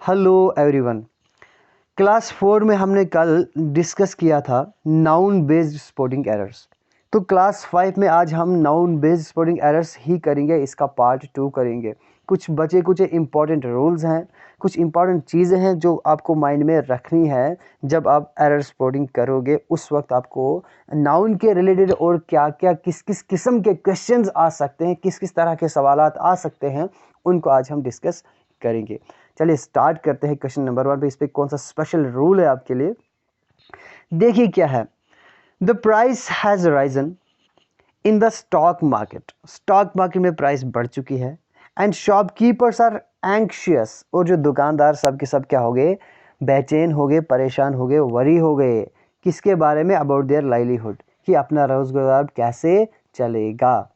Hello everyone. Class 4 में हमने कल डिस्कस किया था नाउन बेस्ड स्पोर्टिंग एरर्स। तो क्लास 5 में आज हम नाउन बेस्ड स्पोर्टिंग एरर्स ही करेंगे, इसका पार्ट 2 करेंगे। कुछ इंपॉर्टेंट रूल्स हैं, कुछ इंपॉर्टेंट चीज़ें हैं जो आपको माइंड में रखनी है जब आप एरर स्पोर्टिंग करोगे। उस वक्त आपको नाउन के रिलेटेड और क्या क्या किस किस किस्म के क्वेश्चंस आ सकते हैं, किस किस तरह के सवालात आ सकते हैं, उनको आज हम डिस्कस करेंगे। चलिए स्टार्ट करते हैं क्वेश्चन नंबर 1 पे। इस पे कौन सा स्पेशल रूल है आपके लिए, देखिए क्या है। The price has risen in the stock market. Stock market में प्राइस बढ़ चुकी है। एंड शॉपकीपर्स आर एंक्शियस, और जो दुकानदार सब के सब क्या हो गए, बेचैन हो गए, परेशान हो गए, वरी हो गए। किसके बारे में? अबाउट देयर लाइवलीहुड, कि अपना रोजगार कैसे चलेगा।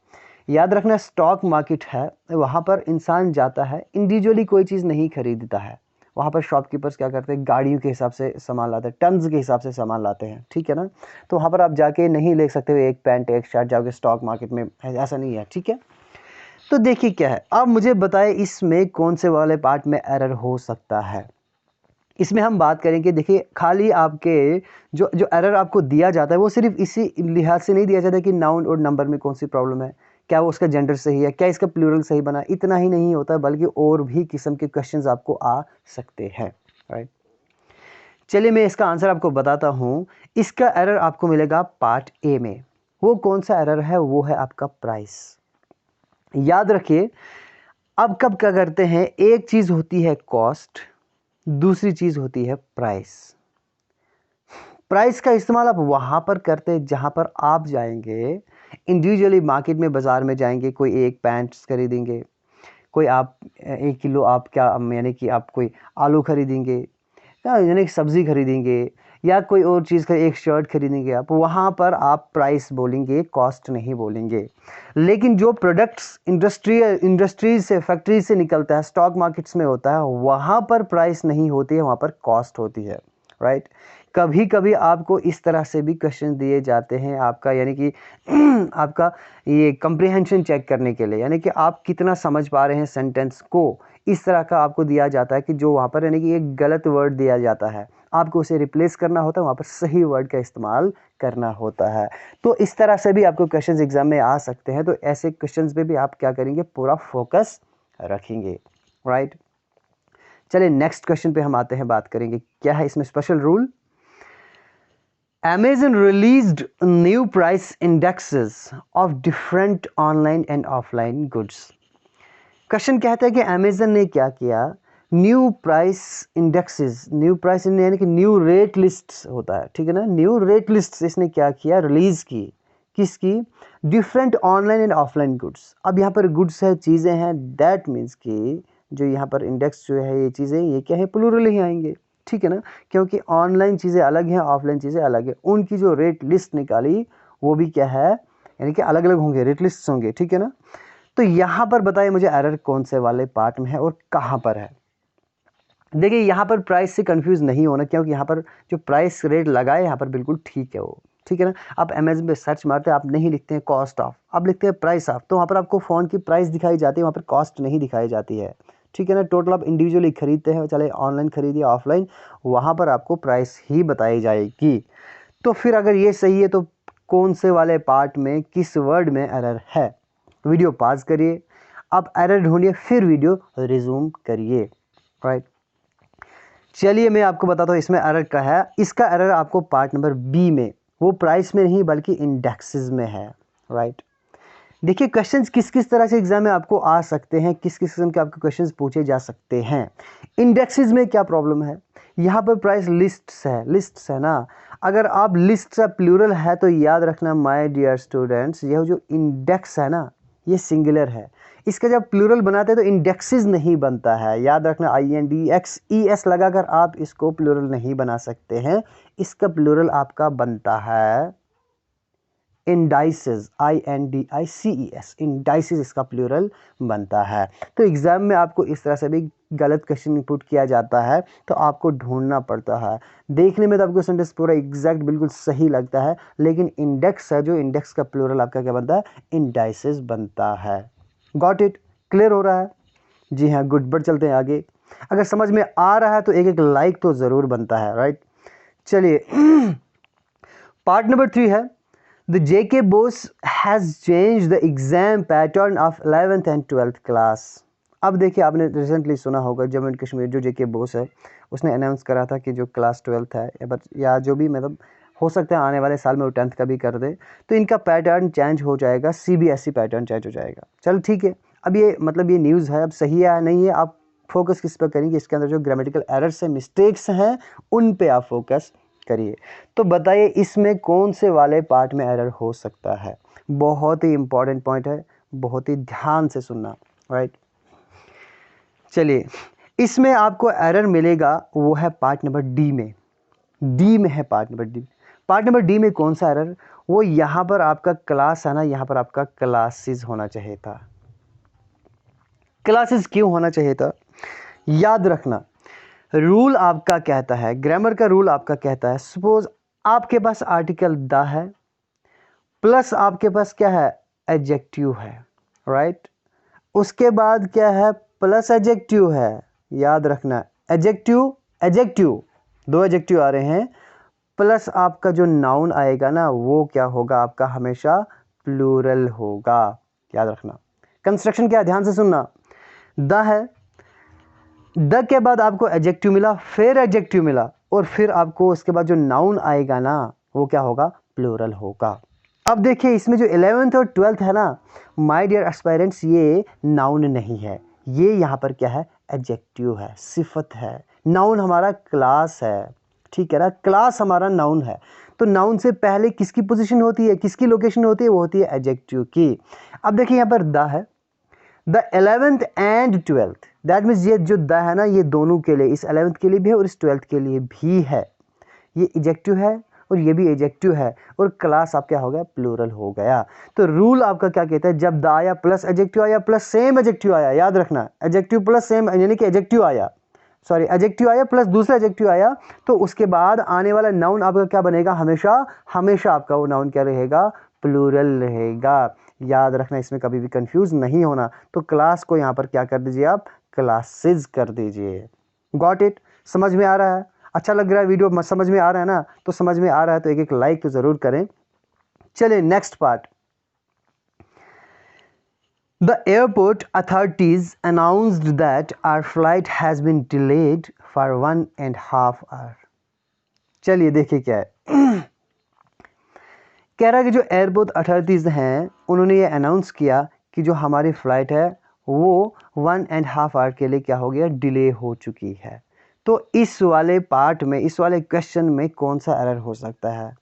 याद रखना, स्टॉक मार्केट है, वहाँ पर इंसान जाता है, इंडिविजुअली कोई चीज़ नहीं खरीदता है। वहाँ पर शॉपकीपर्स क्या करते हैं, गाड़ियों के हिसाब से सामान लाते हैं, टन्स के हिसाब से सामान लाते हैं, ठीक है ना। तो वहाँ पर आप जाके नहीं ले सकते हो एक पैंट एक शर्ट जाके स्टॉक मार्केट में, ऐसा नहीं है, ठीक है। तो देखिए क्या है, अब मुझे बताए इसमें कौन से वाले पार्ट में एरर हो सकता है। इसमें हम बात करेंगे, देखिए खाली आपके जो जो एरर आपको दिया जाता है वो सिर्फ इसी लिहाज से नहीं दिया जाता कि नाउन और नंबर में कौन सी प्रॉब्लम है, क्या वो उसका जेंडर सही है, क्या इसका प्लूरल सही बना, इतना ही नहीं होता बल्कि और भी किस्म के क्वेश्चंस आपको आ सकते हैं, राइट। चलिए मैं इसका आंसर आपको बताता हूँ। इसका एरर आपको मिलेगा पार्ट ए में। वो कौन सा एरर है? वो है आपका प्राइस। याद रखिए, अब कब क्या करते हैं, एक चीज होती है कॉस्ट, दूसरी चीज होती है प्राइस। प्राइस का इस्तेमाल आप वहां पर करते हैं जहां पर आप जाएंगे इंडिविजुअली मार्केट में, बाजार में जाएंगे, कोई एक पैंट्स खरीदेंगे, कोई आप 1 किलो आप क्या यानी कि आप कोई आलू खरीदेंगे, यानी कि सब्जी खरीदेंगे, या कोई और चीज़ का एक शर्ट खरीदेंगे, आप वहाँ पर आप प्राइस बोलेंगे, कॉस्ट नहीं बोलेंगे। लेकिन जो प्रोडक्ट्स इंडस्ट्रीज से, फैक्ट्रीज से निकलता है, स्टॉक मार्केट्स में होता है, वहाँ पर प्राइस नहीं होती है, वहाँ पर कॉस्ट होती है, राइट। कभी कभी आपको इस तरह से भी क्वेश्चन दिए जाते हैं आपका, यानी कि आपका ये कंप्रीहेंशन चेक करने के लिए, यानी कि आप कितना समझ पा रहे हैं सेंटेंस को। इस तरह का आपको दिया जाता है कि जो वहाँ पर यानी कि एक गलत वर्ड दिया जाता है, आपको उसे रिप्लेस करना होता है, वहाँ पर सही वर्ड का इस्तेमाल करना होता है। तो इस तरह से भी आपको क्वेश्चंस एग्जाम में आ सकते हैं। तो ऐसे क्वेश्चंस पे भी आप क्या करेंगे, पूरा फोकस रखेंगे, राइट। चलिए नेक्स्ट क्वेश्चन पे हम आते हैं, बात करेंगे क्या है इसमें special rule. Amazon released new price indexes of different online and offline goods. Question कहता है कि अमेजन ने क्या किया, new price indexes, new price यानी कि न्यू रेट लिस्ट्स होता है, ठीक है ना, न्यू रेट लिस्ट्स इसने क्या किया, रिलीज की। किसकी? Different online and offline goods. अब यहाँ पर गुड्स है, चीज़ें हैं, दैट मीन्स कि जो यहाँ पर इंडेक्स जो है, ये चीज़ें ये क्या है, प्लूरल ही आएंगे, ठीक है ना, क्योंकि ऑनलाइन चीज़ें अलग हैं, ऑफलाइन चीज़ें अलग है। उनकी जो रेट लिस्ट निकाली वो भी क्या है, यानी कि अलग अलग होंगे, रेट लिस्ट होंगे, ठीक है ना। तो यहाँ पर बताइए मुझे एरर कौन से वाले पार्ट में है और कहाँ पर है। देखिए यहाँ पर प्राइस से कंफ्यूज नहीं होना, क्योंकि यहाँ पर जो प्राइस रेट लगा है यहाँ पर बिल्कुल ठीक है वो, ठीक है ना। आप अमेजन पे सर्च मारते हैं, आप नहीं लिखते हैं कॉस्ट ऑफ, आप लिखते हैं प्राइस ऑफ, तो वहाँ पर आपको फ़ोन की प्राइस दिखाई जाती है, वहाँ पर कॉस्ट नहीं दिखाई जाती है, ठीक है ना। टोटल आप इंडिविजुअली खरीदते हैं, चाहे ऑनलाइन खरीदिए ऑफलाइन, वहाँ पर आपको प्राइस ही बताई जाएगी। तो फिर अगर ये सही है तो कौन से वाले पार्ट में किस वर्ड में एरर है। वीडियो पॉज करिए, आप एरर ढूंढिए, फिर वीडियो रिज्यूम करिए, राइट। चलिए मैं आपको बताता हूँ इसमें एरर क्या है। इसका एरर आपको पार्ट नंबर बी में, वो प्राइस में नहीं बल्कि इंडेक्सेस में है, राइट। देखिए क्वेश्चंस किस किस तरह से एग्जाम में आपको आ सकते हैं, किस किस किस्म के आपके क्वेश्चंस पूछे जा सकते हैं। इंडेक्सेस में क्या प्रॉब्लम है, यहाँ पर प्राइस लिस्ट्स है ना। अगर आप लिस्ट का प्लूरल है तो याद रखना माय डियर स्टूडेंट्स, यह जो इंडेक्स है ना, ये सिंगुलर है। इसका जब प्लूरल बनाते हैं तो इंडेक्सेस नहीं बनता है, याद रखना INDEX लगाकर आप इसको प्लूरल नहीं बना सकते हैं। इसका प्लूरल आपका बनता है इंडाइसेस, INDICES, इंडाइसेस इसका प्लूरल बनता है। तो एग्जाम में आपको इस तरह से भी गलत क्वेश्चन इनपुट किया जाता है, तो आपको ढूंढना पड़ता है। देखने में तो आपको सेंटेंस पूरा एग्जैक्ट बिल्कुल सही लगता है, लेकिन इंडेक्स है, जो इंडेक्स का प्लूरल आपका क्या बनता है, इंडाइसेस बनता है। Got it? क्लियर हो रहा है? जी हाँ, गुड। बढ़ चलते हैं आगे। अगर समझ में आ रहा है तो एक एक लाइक तो ज़रूर बनता है, राइट। चलिए पार्ट नंबर 3 है the JK Bose has change the exam pattern of 11th and 12th class. अब देखिए, आपने रिसेंटली सुना होगा जम्मू एंड कश्मीर जो JK Bose है उसने अनाउंस करा था कि जो क्लास 12th है या जो भी मतलब हो सकता है आने वाले साल में वो 10th का भी कर दे, तो इनका पैटर्न चेंज हो जाएगा, CBSE पैटर्न चेंज हो जाएगा। चलो ठीक है, अब ये मतलब ये न्यूज़ है, अब सही है या नहीं है, आप फोकस किस पर करेंगे, इसके अंदर जो ग्रामेटिकल एरर्स हैं, मिस्टेक्स हैं, उन पे आप फोकस करिए। तो बताइए इसमें कौन से वाले पार्ट में एरर हो सकता है। बहुत ही इंपॉर्टेंट पॉइंट है, बहुत ही ध्यान से सुनना, राइट। चलिए इसमें आपको एरर मिलेगा, वो है पार्ट नंबर डी में। डी में है part number D. Part number D में कौन सा एरर, वो यहाँ पर आपका क्लास है ना, यहाँ पर आपका क्लासेस होना चाहिए था। क्लासेस क्यों होना चाहिए था, याद रखना रूल आपका कहता है, ग्रामर का रूल आपका कहता है, सपोज आपके पास आर्टिकल द है प्लस आपके पास क्या है, एडजेक्टिव है, राइट। उसके बाद क्या है, प्लस एडजेक्टिव है। याद रखना एडजेक्टिव एडजेक्टिव, दो एडजेक्टिव आ रहे हैं, प्लस आपका जो नाउन आएगा ना वो क्या होगा आपका, हमेशा प्लूरल होगा। याद रखना कंस्ट्रक्शन क्या है, ध्यान से सुनना। द है, द के बाद आपको एडजेक्टिव मिला, फिर एडजेक्टिव मिला, और फिर आपको उसके बाद जो नाउन आएगा ना वो क्या होगा, प्लूरल होगा। अब देखिए इसमें जो 11th और 12th है ना माय डियर एस्पायरेंट्स, ये नाउन नहीं है, ये यहाँ पर क्या है, एडजेक्टिव है, सिफत है। नाउन हमारा क्लास है, ठीक है ना, क्लास हमारा नाउन है। तो नाउन से पहले किसकी पोजीशन होती है, किसकी लोकेशन होती है, वो होती है एडजेक्टिव की। अब देखिए यहाँ पर द है, the 11th and 12th, that means ये जो द है ना ये दोनों के लिए, इस 11th के लिए भी है और इस 12th के लिए भी है। ये एडजेक्टिव है और ये भी एडजेक्टिव है, और क्लास आप क्या हो गया, प्लूरल हो गया। तो रूल आपका क्या कहता है, जब द आया प्लस एडजेक्टिव आया प्लस सेम एडजेक्टिव आया, याद रखना एडजेक्टिव प्लस सेम, यानी कि एडजेक्टिव आया, सॉरी एडजेक्टिव आया प्लस दूसरा एडजेक्टिव आया, तो उसके बाद आने वाला नाउन आपका क्या बनेगा, हमेशा हमेशा आपका वो नाउन क्या रहेगा, प्लूरल रहेगा। याद रखना, इसमें कभी भी कंफ्यूज नहीं होना। तो क्लास को यहाँ पर क्या कर दीजिए आप, क्लासेस कर दीजिए। गॉट इट, समझ में आ रहा है, अच्छा लग रहा है वीडियो, समझ में आ रहा है ना, तो समझ में आ रहा है तो एक एक लाइक तो जरूर करें। चलिए next part, The airport authorities announced that our flight has been delayed for 1.5 hours. चलिए देखिए क्या है कह रहा है कि जो एयरपोर्ट अथॉरिटीज़ हैं उन्होंने ये अनाउंस किया कि जो हमारी फ़्लाइट है वो 1.5 आवर के लिए क्या हो गया, डिले हो चुकी है। तो इस वाले पार्ट में, इस वाले क्वेश्चन में कौन सा एरर हो सकता है,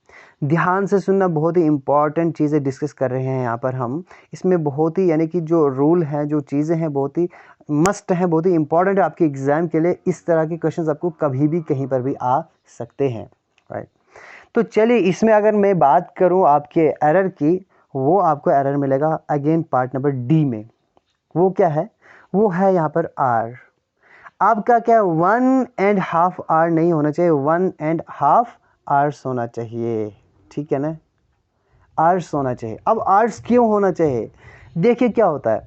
ध्यान से सुनना, बहुत ही इंपॉर्टेंट चीज़ें डिस्कस कर रहे हैं यहाँ पर हम। इसमें बहुत ही यानी कि जो रूल हैं, जो चीज़ें हैं, बहुत ही मस्ट हैं, बहुत ही इंपॉर्टेंट है आपके एग्ज़ाम के लिए। इस तरह के क्वेश्चंस आपको कभी भी कहीं पर भी आ सकते हैं, राइट। तो चलिए इसमें अगर मैं बात करूँ आपके एरर की, वो आपको एरर मिलेगा अगेन पार्ट नंबर डी में। वो क्या है, वो है यहाँ पर आर। आपका क्या 1.5 आवर नहीं होना चाहिए, 1.5 आवर्स होना चाहिए, ठीक है ना, आवर्स होना चाहिए। अब आवर्स क्यों होना चाहिए, देखिए क्या होता है,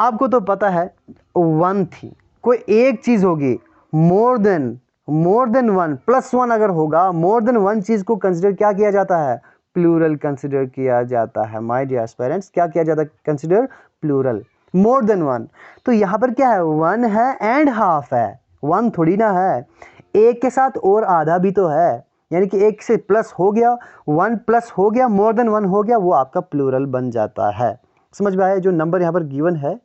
आपको तो पता है वन थी, कोई एक चीज़ होगी, मोर देन वन, प्लस वन अगर होगा, मोर देन वन चीज़ को कंसिडर क्या किया जाता है, प्लूरल कंसिडर किया जाता है। माय डियर पेरेंट्स, क्या किया जाता है, consider plural, more than one. तो यहाँ पर क्या है, वन है एंड हाफ है, वन थोड़ी ना है, एक के साथ और आधा भी तो है, यानी कि एक से प्लस हो गया, वन प्लस हो गया, मोर देन वन हो गया, वो आपका प्लूरल बन जाता है। समझ में आया, जो नंबर यहाँ पर गिवन है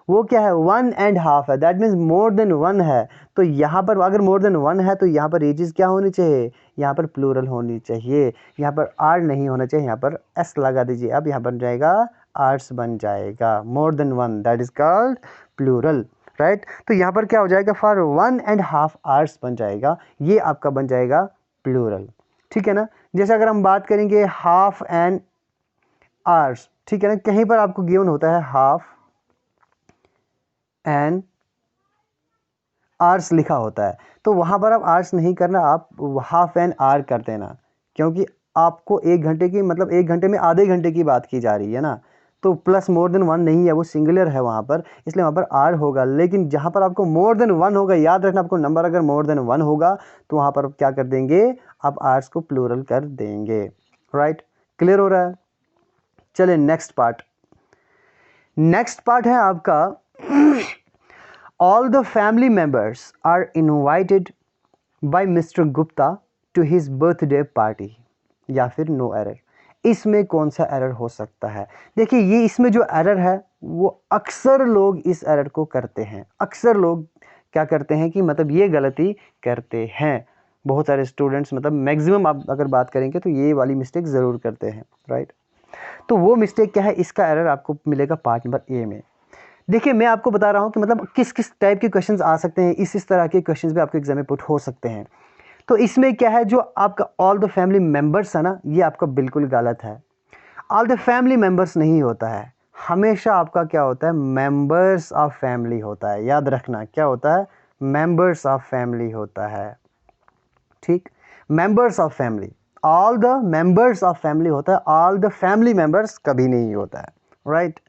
वो क्या है, 1.5 है, that means more than one है। तो यहाँ पर अगर मोर देन वन है तो यहाँ पर ये चीज़ क्या होनी चाहिए, यहाँ पर प्लूरल होनी चाहिए, यहाँ पर आर नहीं होना चाहिए, यहाँ पर एस लगा दीजिए, अब यहाँ बन जाएगा आर्स बन जाएगा, more than one, that is called plural, right. तो यहाँ पर क्या हो जाएगा, फॉर 1.5 आवर्स बन जाएगा, ये आपका बन जाएगा प्लूरल, ठीक है ना। जैसे अगर हम बात करेंगे हाफ एन आवर्स, ठीक है ना, कहीं पर आपको गिवन होता है हाफ एन आवर्स लिखा होता है, तो वहाँ पर आप आवर्स नहीं करना, आप हाफ एन आवर कर देना, क्योंकि आपको एक घंटे की मतलब एक घंटे में आधे घंटे की बात की जा रही है ना, तो प्लस मोर देन 1 नहीं है, वो सिंगुलर है वहाँ पर, इसलिए वहाँ पर आर होगा। लेकिन जहाँ पर आपको मोर देन 1 होगा, याद रखना आपको नंबर अगर मोर देन 1 होगा तो वहाँ पर आप क्या कर देंगे, आप आर्स को प्लूरल कर देंगे। राइट, क्लियर हो रहा है। चलिए नेक्स्ट पार्ट है आपका all the family members are invited by mister Gupta to his birthday party, या फिर नो एरर। इसमें कौन सा एरर हो सकता है? देखिए ये इसमें जो एरर है वो अक्सर लोग इस एरर को करते हैं, अक्सर लोग क्या करते हैं कि मतलब ये गलती करते हैं, बहुत सारे स्टूडेंट्स मतलब मैक्सिमम आप अगर बात करेंगे तो ये वाली मिस्टेक ज़रूर करते हैं। राइट, तो वो मिस्टेक क्या है, इसका एरर आपको मिलेगा पार्ट नंबर ए में। देखिए मैं आपको बता रहा हूँ कि मतलब किस किस टाइप के क्वेश्चंस आ सकते हैं, इस तरह के क्वेश्चंस भी आपके एग्जाम में पुट हो सकते हैं। तो इसमें क्या है, जो आपका ऑल द फैमिली मेंबर्स है ना, ये आपका बिल्कुल गलत है। ऑल द फैमिली मेंबर्स नहीं होता है, हमेशा आपका क्या होता है, मेंबर्स ऑफ फैमिली होता है। याद रखना क्या होता है, मेंबर्स ऑफ फैमिली होता है। ठीक, members of family, all the members of family होता है, ऑल द फैमिली मेंबर्स कभी नहीं होता है। राइट,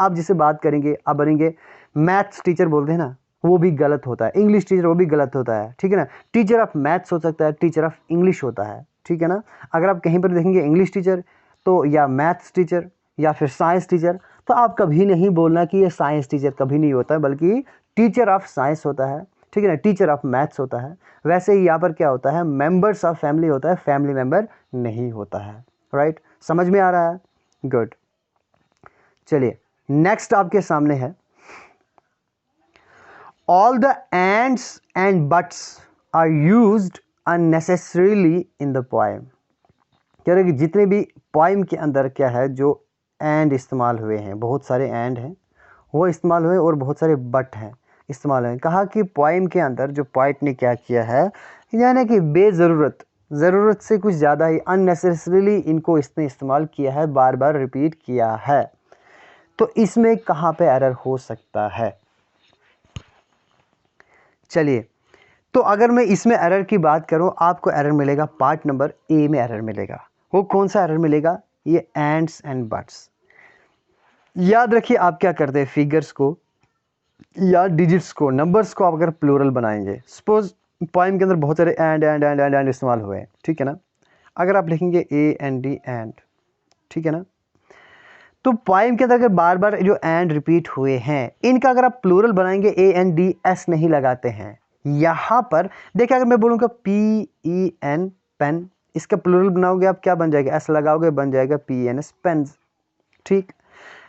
आप जिसे बात करेंगे, आप बनेंगे मैथ्स टीचर बोलते हैं ना, वो भी गलत होता है। इंग्लिश टीचर, वो भी गलत होता है। ठीक है ना, टीचर ऑफ मैथ्स हो सकता है, टीचर ऑफ इंग्लिश होता है। ठीक है ना, अगर आप कहीं पर देखेंगे इंग्लिश टीचर तो या मैथ्स टीचर या फिर साइंस टीचर, तो आप कभी नहीं बोलना कि ये साइंस टीचर, कभी नहीं होता है, बल्कि टीचर ऑफ साइंस होता है। ठीक है ना, टीचर ऑफ मैथ्स होता है। वैसे ही यहाँ पर क्या होता है, मेंबर्स ऑफ फैमिली होता है, फैमिली मेंबर नहीं होता है। राइट, समझ में आ रहा है? गुड। चलिए नेक्स्ट आपके सामने है all the ends and buts are used unnecessarily in the poem. कह रहे कि जितने भी पोएम के अंदर क्या है, जो एंड इस्तेमाल हुए हैं, बहुत सारे एंड हैं वो इस्तेमाल हुए और बहुत सारे बट हैं इस्तेमाल हुए। कहा कि पोएम के अंदर जो पोइट ने क्या किया है, यानी कि बेज़रूरत, ज़रूरत से कुछ ज़्यादा ही अननेसेसरीली इनको इसने इस्तेमाल किया है, बार बार रिपीट किया है। तो इसमें कहाँ पे एरर हो सकता है? चलिए, तो अगर मैं इसमें एरर की बात करूं, आपको एरर मिलेगा पार्ट नंबर ए में एरर मिलेगा। वो कौन सा एरर मिलेगा? ये एंड्स एंड बट्स। याद रखिए आप क्या करते हैं, फिगर्स को या डिजिट्स को, नंबर्स को आप अगर प्लूरल बनाएंगे, सपोज पोएम के अंदर बहुत सारे एंड इस्तेमाल हुए हैं। ठीक है ना, अगर आप लिखेंगे ए एन डी एंड, ठीक है ना, तो पोएम के अंदर अगर बार बार जो एंड रिपीट हुए हैं, इनका अगर आप प्लूरल बनाएंगे, ए एन डी एस नहीं लगाते हैं। यहाँ पर देखिए, अगर मैं बोलूँगा पी ई एन पेन, इसका प्लूरल बनाओगे आप, क्या बन जाएगा, एस लगाओगे बन जाएगा पी एन एस पेन्स। ठीक,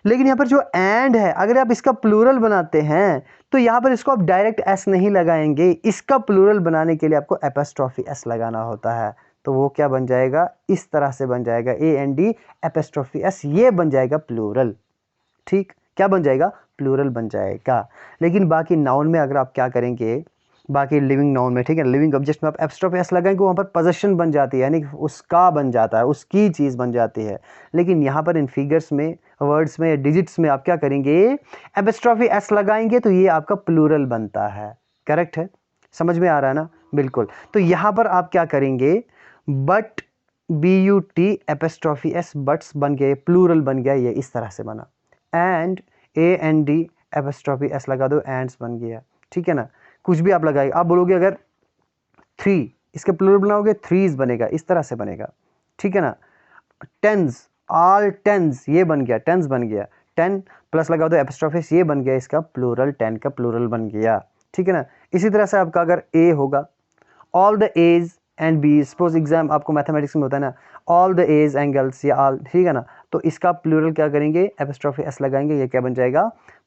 लेकिन यहाँ पर जो एंड है, अगर आप इसका प्लूरल बनाते हैं तो यहाँ पर इसको आप डायरेक्ट एस नहीं लगाएंगे, इसका प्लूरल बनाने के लिए आपको एपोस्ट्रोफी एस लगाना होता है। तो वो क्या बन जाएगा, इस तरह से बन जाएगा, ए एन डी एपोस्ट्रोफी एस, ये बन जाएगा प्लूरल। ठीक, क्या बन जाएगा, प्लूरल बन जाएगा। लेकिन बाकी नाउन में अगर आप क्या करेंगे, बाकी लिविंग नाउन में, ठीक है, लिविंग ऑब्जेक्ट में आप एपोस्ट्रोफी एस लगाएंगे, वहाँ पर पोजेशन बन जाती है, यानी उसका बन जाता है, उसकी चीज़ बन जाती है। लेकिन यहाँ पर इन फिगर्स में, वर्ड्स में, डिजिट्स में आप क्या करेंगे, एपोस्ट्रोफी एस लगाएंगे, तो ये आपका प्लूरल बनता है। करेक्ट है, समझ में आ रहा है ना? बिल्कुल। तो यहाँ पर आप क्या करेंगे, but B U T apostrophe S, buts बन गए, प्लूरल बन गया, ये इस तरह से बना। And A N D apostrophe S लगा दो, एंड्स बन गया। ठीक है ना, कुछ भी आप लगाएंगे, आप बोलोगे अगर 3, इसके प्लूरल बनाओगे थ्रीज बनेगा, इस तरह से बनेगा। ठीक है ना, टेंस, ऑल टेंस, ये बन गया, टेंस बन गया, 10 प्लस लगा दो एपोस्ट्रोफी, ये बन गया इसका प्लूरल, 10 का प्लूरल बन गया। ठीक है ना, इसी तरह से आपका अगर ए होगा, all the edge and B, suppose exam आपको मैथमेटिक्स में होता है ना, ऑल द एज एंगल्स या ऑल, ठीक है ना, तो इसका प्लूरल क्या करेंगे, एपोस्ट्रोफी एस लगाएंगे, ये क्या बन जाएगा,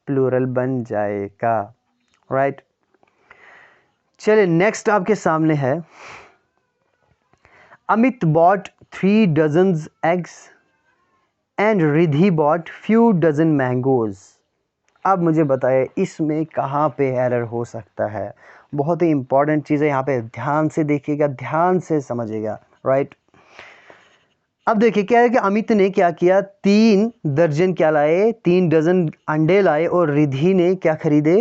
प्लूरल बन जाएगा। राइट, चलिए नेक्स्ट आपके सामने है Amit bought 3 dozens eggs and Riddhi bought few dozen mangoes. अब मुझे बताइए इसमें कहाँ पे एरर हो सकता है? बहुत ही इंपॉर्टेंट चीज़ है, यहाँ पे ध्यान से देखिएगा, ध्यान से समझिएगा। राइट, अब देखिए क्या है कि अमित ने क्या किया, 3 दर्जन क्या लाए, 3 डजन अंडे लाए, और रिधि ने क्या खरीदे,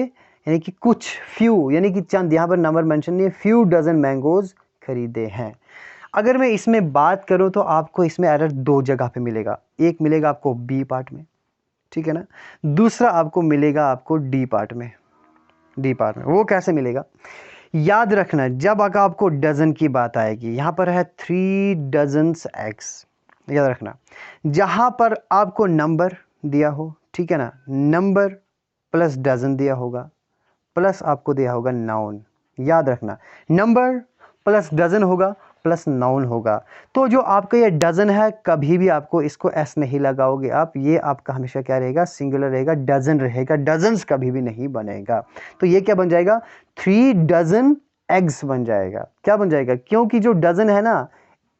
यानी कि कुछ, फ्यू यानी कि चंद, यहाँ पर नंबर मेंशन नहीं है, फ्यू डजन मैंगोज खरीदे हैं। अगर मैं इसमें बात करूं तो आपको इसमें एरर 2 जगह पे मिलेगा। एक मिलेगा आपको बी पार्ट में, ठीक है ना। दूसरा आपको मिलेगा आपको डी पार्ट में, डी पार्ट में वो कैसे मिलेगा, याद रखना जब अगर आपको डजन की बात आएगी, यहाँ पर है 3 डजन्स एग्स, याद रखना जहाँ पर आपको नंबर दिया हो, ठीक है ना, नंबर प्लस डजन दिया होगा, प्लस आपको दिया होगा नाउन, याद रखना नंबर प्लस डजन होगा प्लस नाउन होगा। तो जो आपका ये डजन है कभी भी आपको इसको एस नहीं लगाओगे आप, ये आपका हमेशा क्या रहेगा, सिंगुलर रहेगा, डजन रहेगा, डजन्स कभी भी नहीं बनेगा। तो ये क्या बन जाएगा, 3 डजन एग्स बन जाएगा। क्या बन जाएगा, क्योंकि जो डजन है ना,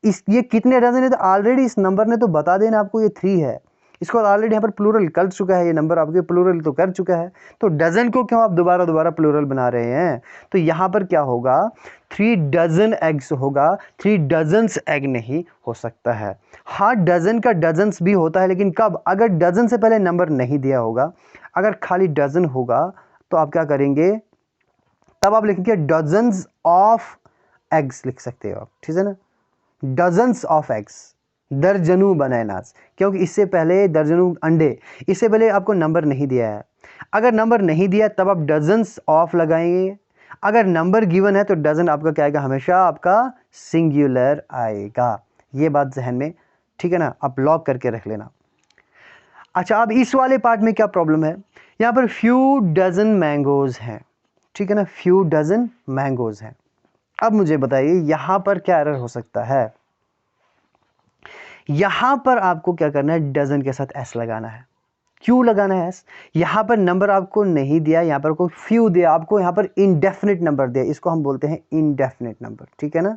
इस ये कितने डजन है तो ऑलरेडी इस नंबर ने तो बता देना आपको ये 3 है, इसको ऑलरेडी यहाँ पर प्लूरल कर चुका है, ये नंबर आपके प्लूरल तो कर चुका है, तो डजन को क्यों आप दोबारा दोबारा प्लूरल बना रहे हैं। तो यहाँ पर क्या होगा, 3 डजन एग्स होगा, 3 डजन्स एग नहीं हो सकता है। हाँ डजन का डजन्स भी होता है, लेकिन कब, अगर डजन से पहले नंबर नहीं दिया होगा, अगर खाली डजन होगा तो आप क्या करेंगे, तब आप लिखेंगे डजन्स ऑफ एग्स लिख सकते हो आप, ठीक है ना, डजन्स ऑफ एग्स, दर्जनों बनानास, क्योंकि इससे पहले दर्जनों अंडे, इससे पहले आपको नंबर नहीं दिया है। अगर नंबर नहीं दिया तब आप डजन्स ऑफ लगाएंगे, अगर नंबर गिवन है तो डजन आपका क्या आएगा, हमेशा आपका सिंगुलर आएगा। ये बात जहन में, ठीक है ना, आप लॉक करके रख लेना। अच्छा अब इस वाले पार्ट में क्या प्रॉब्लम है, यहाँ पर फ्यू डजन मैंगोज हैं, ठीक है ना, फ्यू डजन मैंगोज हैं। अब मुझे बताइए यहां पर क्या एरर हो सकता है। यहां पर आपको क्या करना है, डजन के साथ एस लगाना है। क्यों लगाना है एस, यहां पर नंबर आपको नहीं दिया, यहां पर कोई फ्यू दिया, आपको यहां पर इनडेफिनिट नंबर दिया, इसको हम बोलते हैं इनडेफिनिट नंबर, ठीक है ना।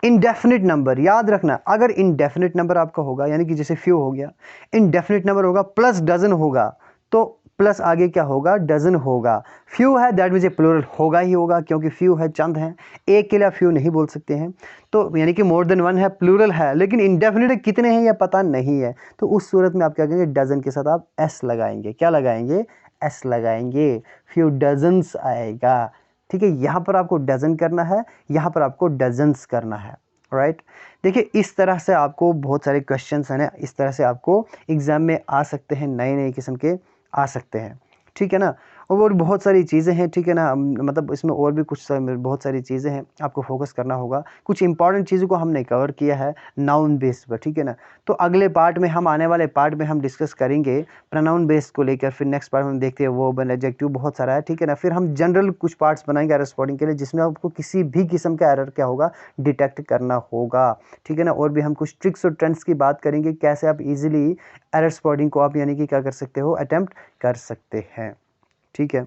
इनडेफिनिट नंबर याद रखना, अगर इनडेफिनिट नंबर आपका होगा, यानी कि जैसे फ्यू हो गया, इनडेफिनिट नंबर होगा प्लस डजन होगा, तो प्लस आगे क्या होगा, डजन होगा। फ्यू है दैट मीन्स प्लूरल होगा ही होगा, क्योंकि फ्यू है, चंद है, एक के लिए फ्यू नहीं बोल सकते हैं, तो यानी कि मोर देन वन है, प्लूरल है, लेकिन इनडेफिनिट कितने हैं यह पता नहीं है, तो उस सूरत में आप क्या करेंगे, डजन के साथ आप एस लगाएंगे। क्या लगाएंगे, एस लगाएंगे, फ्यू डजन्स आएगा, ठीक है। यहाँ पर आपको डजन करना है, यहाँ पर आपको डजन्स करना है, राइट। देखिए इस तरह से आपको बहुत सारे क्वेश्चंस हैं ना, इस तरह से आपको एग्जाम में आ सकते हैं, नए नए किस्म के आ सकते हैं, ठीक है ना। और बहुत सारी चीज़ें हैं, ठीक है ना, मतलब इसमें और भी कुछ बहुत सारी चीज़ें हैं, आपको फोकस करना होगा। कुछ इंपॉर्टेंट चीज़ों को हमने कवर किया है नाउन बेस पर, ठीक है ना। तो अगले पार्ट में, हम आने वाले पार्ट में हम डिस्कस करेंगे प्रोनाउन बेस को लेकर, फिर नेक्स्ट पार्ट में हम देखते हैं वर्ब एडजेक्टिव, बहुत सारा है, ठीक है ना। फिर हम जनरल कुछ पार्ट्स बनाएंगे एरर स्पॉटिंग के लिए, जिसमें आपको किसी भी किस्म का एरर क्या होगा, डिटेक्ट करना होगा, ठीक है ना। और भी हम कुछ ट्रिक्स और ट्रेंड्स की बात करेंगे, कैसे आप इजीली एरर स्पॉटिंग को आप यानी कि क्या कर सकते हो, अटेम्प्ट कर सकते हैं, ठीक है।